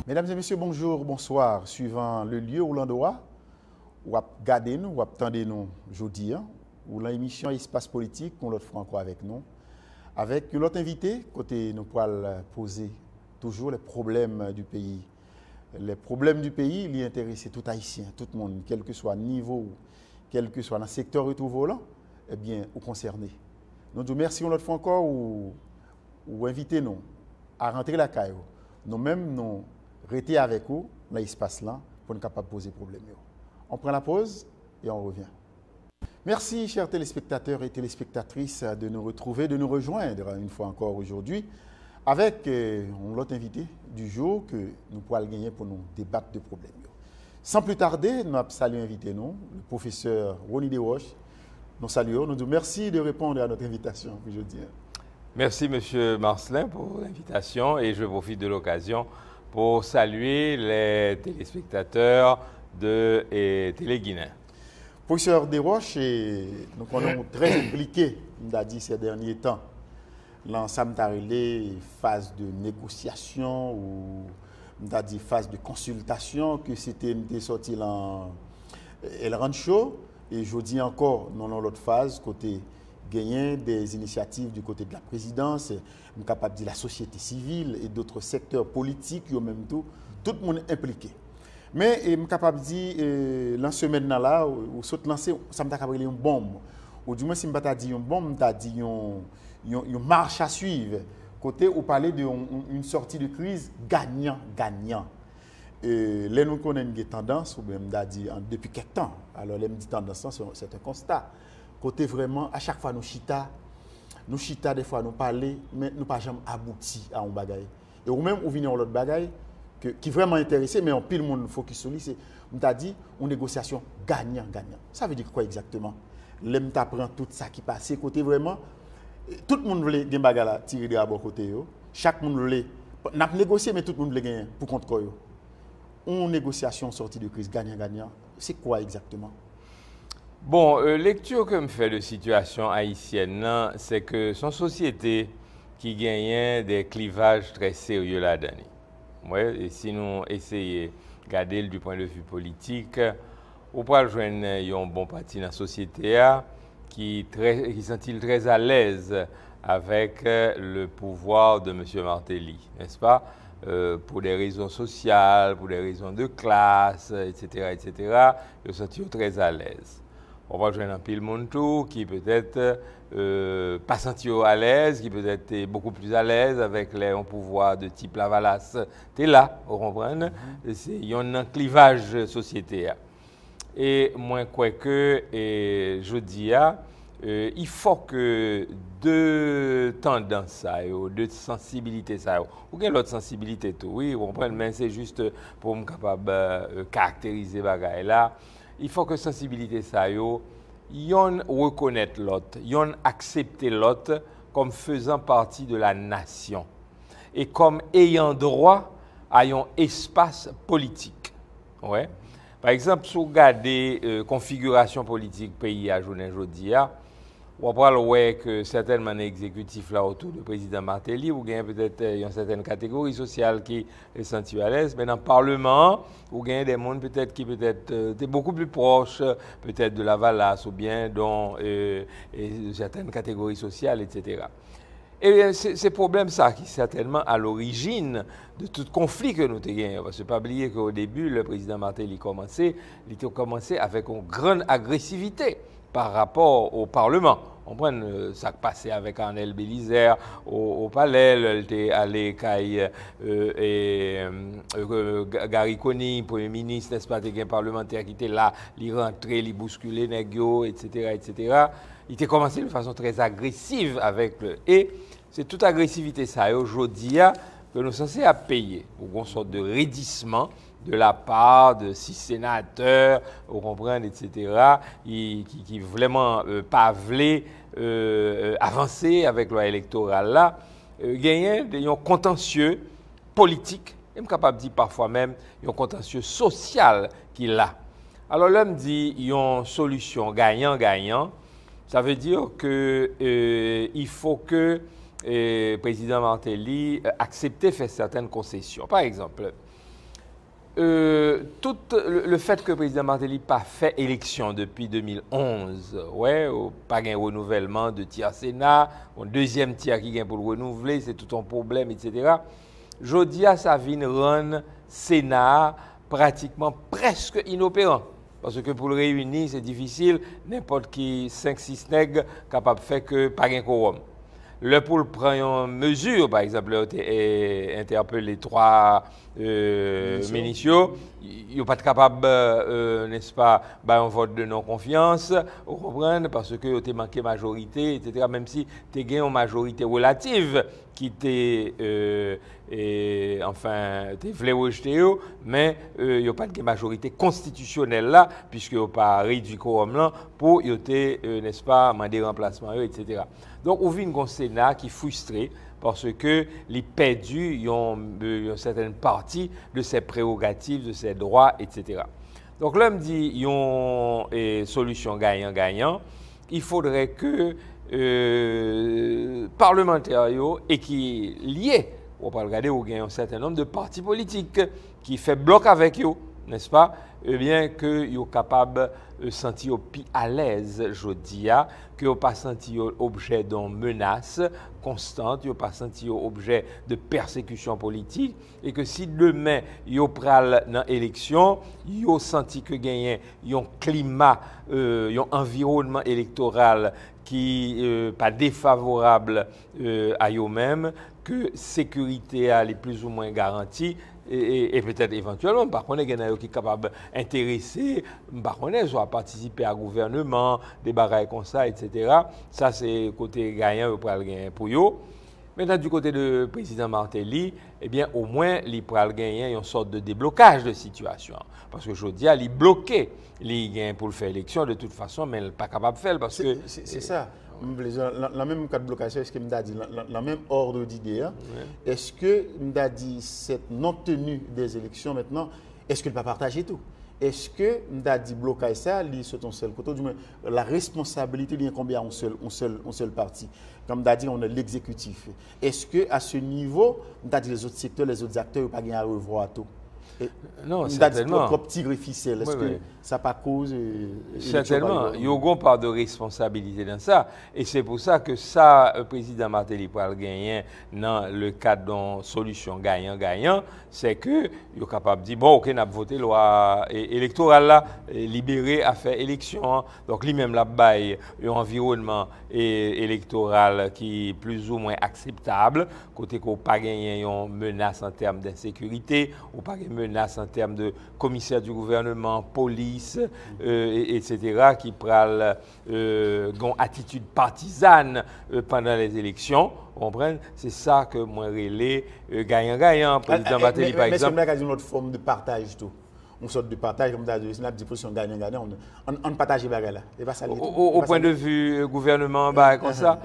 Mesdames et messieurs, bonjour, bonsoir. Suivant le lieu ou l'endroit où regardez nous, ou attendez nous aujourd'hui, ou l'émission Espace Politique, qu'on l'autre fois encore avec nous, avec l'autre invité, côté nous pourrons poser toujours les problèmes du pays. Les problèmes du pays, ils intéressent tout Haïtien, tout le monde, quel que soit le niveau, quel que soit le secteur où tout volant, eh bien, ou concerné. Nous vous remercions l'autre fois encore ou invitez nous à rentrer la caille. Nous-mêmes, nous rester avec vous dans l'espace là pour nous capable de poser problème. On prend la pause et on revient. Merci chers téléspectateurs et téléspectatrices de nous retrouver, de nous rejoindre une fois encore aujourd'hui avec l'autre invité du jour que nous pourrons gagner pour nous débattre de problèmes. Sans plus tarder, nous saluons invité nous, le professeur Ronnie Desroches. Nous saluons, nous disons merci de répondre à notre invitation aujourd'hui. Merci M. Marcelin pour l'invitation et je profite de l'occasion pour saluer les téléspectateurs de Télé-Guinée. Professeur Desroches, nous sommes très impliqués, on a dit ces derniers temps, l'ensemble de phase de négociation ou on a dit phase de consultation, que c'était sorti dans El Rancho, et je dis encore, nous avons l'autre phase, côté gagner des initiatives du côté de la présidence, capable de dire la société civile et d'autres secteurs politiques, en même temps, tout le monde impliqué. Mais je suis capable de dire, la semaine là, ou saute lancer, ça m'a capable une bombe. Ou du moins, si je ne dis une bombe, je dis une marche à suivre. Côté où parler d'une sortie de crise gagnant-gagnant. Là, nous connaissons une tendance, ou même dit depuis quelques temps. Alors, les tendances, c'est un constat. Côté vraiment, à chaque fois, nous chita, des fois, nous parler, mais nous pas jamais abouti à un bagaille. Et ou même, on vient à l'autre bagaille, qui est vraiment intéressé, mais en pile, le monde focus sur lui, c'est, on t'a dit, une négociation gagnant-gagnant. Ça veut dire quoi exactement? L'aime t'apprend tout ça qui passe, côté vraiment, tout le monde voulait des bagages tirer de bon côté. Chaque monde voulait, n'a pas négocié, mais tout le monde voulait gagner pour contre quoi. Une négociation sortie de crise gagnant-gagnant, c'est quoi exactement? Bon, lecture que me fait de situation haïtienne, c'est que son société qui gagnait des clivages très sérieux là-dedans. Ouais, et si nous essayons de regarder du point de vue politique, on peut joindre un bon parti dans la société qui sont-ils très à l'aise avec le pouvoir de M. Martelly, n'est-ce pas? Pour des raisons sociales, pour des raisons de classe, etc., ils sont très à l'aise. On va joindre un pile monde qui peut-être pas sentir à l'aise, qui peut-être beaucoup plus à l'aise avec les pouvoirs de type Lavalas. Tu es là, vous comprenez? Il y a un clivage société. Et moi, quoi que, je dis, il faut que deux tendances, deux sensibilités, ou quelle autre sensibilité, tout, oui, vous comprenez, mais c'est juste pour me capable caractériser bagaille là. Il faut que sensibilité ça yon reconnaître l'autre, yon accepter l'autre comme faisant partie de la nation et comme ayant droit à un espace politique. Ouais. Par exemple, si vous regardez configuration politique pays à journée aujourd'hui, on va voir que certainement exécutifs là autour du président Martelly, ou bien peut-être une certaine catégorie sociale qui est sentie à l'aise, mais dans le Parlement, ou bien des gens peut-être qui peut-être beaucoup plus proches, peut-être de la Valasse, ou bien dans certaines catégories sociales, etc. Et c'est problème ça qui est certainement à l'origine de tout conflit que nous avons. Parce qu'il ne faut pas oublier qu'au début, le président Martelly il a commencé avec une grande agressivité par rapport au Parlement. On prend ça qui passait avec Arnel Bélizaire au palais, il était allé Gary Coney, Premier ministre, n'est-ce pas, un parlementaire qui était là, il rentrait, il bousculait, etc. Il a commencé de façon très agressive avec le... Et c'est toute agressivité ça, aujourd'hui, que nous sommes censés à payer pour une sorte de raidissement de la part de 6 sénateurs, vous comprenez, etc., qui vraiment pas voulaient avancer avec la loi électorale là, gagner un contentieux politique, et je suis capable de dire parfois même un contentieux social qu'il a. Alors l'homme dit il y a une solution gagnant-gagnant, ça veut dire que il faut que le président Martelly accepte de faire certaines concessions. Par exemple, tout le fait que le président Martelly n'a pas fait élection depuis 2011, ouais, pas un renouvellement de tiers Sénat, un deuxième tiers qui vient pour le renouveler, c'est tout un problème, etc. Jodi a ça vient rendre Sénat pratiquement presque inopérant. Parce que pour le réunir, c'est difficile, n'importe qui 5-6 nègres capable de faire que pas un quorum. Le pour prendre une mesure, par exemple, interpelle les 3 ministres, ils sont pas capables, n'est-ce pas, un vote de non-confiance, vous comprenez, parce que vous avez manqué majorité, etc. Même si vous avez une majorité relative qui était, enfin, vous voulez rejeter, mais il n'y a pas de majorité constitutionnelle là, puisque vous n'avez pas réduit le quorum là, pour, n'est-ce pas, demander remplacement, etc. Donc, on vit un Sénat qui est frustré parce que les perdus une certaine partie de ses prérogatives, de ses droits, etc. Donc, l'homme dit il y a une solution gagnant-gagnant. Il faudrait que parlementaires et qui liés, on peut regarder où il y a un certain nombre de partis politiques qui fait bloc avec eux, n'est-ce pas? Eh bien, que vous capable de sentir plus à l'aise, je dis, que vous pas sentir objet d'une menace constante, vous pas sentir objet de persécution politique, et que si demain vous pral dans l'élection, vous senti que gagne un climat, un environnement électoral qui pas défavorable à eux-mêmes, que sécurité est plus ou moins garantie. Et peut-être éventuellement, par contre, il y en a qui sont capables d'intéresser, soit participer à gouvernement, des bagailles comme ça, etc. Ça, c'est côté gagnant pour eux. Maintenant, du côté du président Martelly, eh bien, au moins, il pourra gagner une sorte de déblocage de situation. Parce que je dis, il est bloqué. Il gagne pour le faire élection de toute façon, mais il n'est pas capable de faire parce que... C'est ça. La même cas de blocage, est-ce que je dit la même ordre d'idée, est-ce que je dit cette non-tenue des élections maintenant, est-ce qu'il ne va pas partager tout? Est-ce que je dit blocage ça, sur ton seul côté, du moins la responsabilité il y a combien un seul parti? Comme je dit, on a l'exécutif. Est-ce que à ce niveau, je dit les autres secteurs, les autres acteurs, pas à revoir tout? Non, certainement. Trop petit ficelle. Est-ce que ça pas cause certainement. Il y a une part de responsabilité dans ça. Et c'est pour ça que ça, le président Martelly pour le gagner dans le cadre d'une solution gagnant-gagnant, c'est que il est capable de dire bon, ok, on a voté la loi électorale là, libéré à faire élection. Donc lui-même là bail un environnement électoral qui est plus ou moins acceptable, côté qu'on pas gagner une menace en termes d'insécurité, ou pas une menace en termes de commissaire du gouvernement, police, etc., qui prennent une attitude partisane pendant les élections. Vous comprenez? C'est ça que moi, relais gagnant-gagnant. Président Martelly, par exemple. Mais c'est une autre forme de partage, tout. Une sorte de partage, comme dans la position gagnant-gagnant. On partage les bagages là. Au point de vue gouvernement, comme ça.